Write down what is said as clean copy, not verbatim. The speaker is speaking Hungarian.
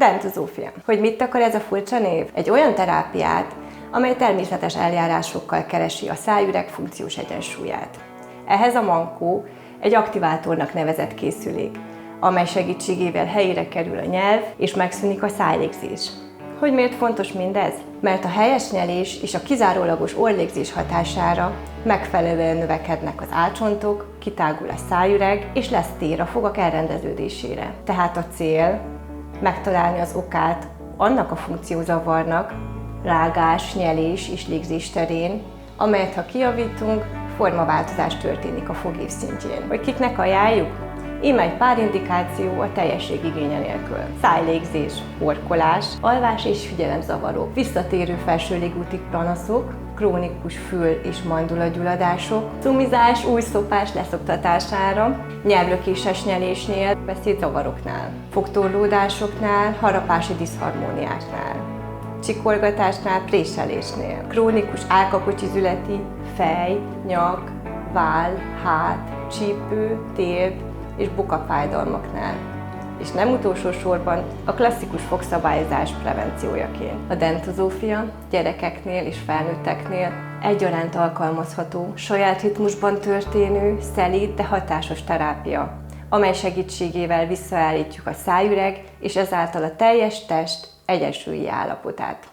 Dentozófia. Hogy mit akar ez a furcsa név? Egy olyan terápiát, amely természetes eljárásokkal keresi a szájüreg funkciós egyensúlyát. Ehhez a mankó egy aktivátornak nevezett készülék, amely segítségével helyére kerül a nyelv és megszűnik a szájlégzés. Hogy miért fontos mindez? Mert a helyes nyelés és a kizárólagos orrlégzés hatására megfelelően növekednek az állcsontok, kitágul a szájüreg, és lesz tér a fogak elrendeződésére. Tehát a cél megtalálni az okát annak a funkciózavarnak, rágás, nyelés és légzés terén, amelyet ha kijavítunk, formaváltozás történik a fogév szintjén. Hogy kiknek ajánljuk? Íme egy pár indikáció a teljesség igénye nélkül. Szájlégzés, horkolás, alvás és figyelemzavarok, visszatérő felső légúti panaszok, krónikus fül- és mandulagyulladások, cumizás, újszopás leszoktatására, nyelvlökéses nyelésnél, beszédzavaroknál, fogtorlódásoknál, harapási diszharmóniáknál, csikorgatásnál, préselésnél, krónikus állkapocsizületi, fej, nyak, váll, hát, csípő, térd és bokafájdalmaknál. És nem utolsó sorban a klasszikus fogszabályozás prevenciójaként. A dentozófia gyerekeknél és felnőtteknél egyaránt alkalmazható, saját ritmusban történő, szelíd, de hatásos terápia, amely segítségével visszaállítjuk a szájüreg és ezáltal a teljes test egyensúlyi állapotát.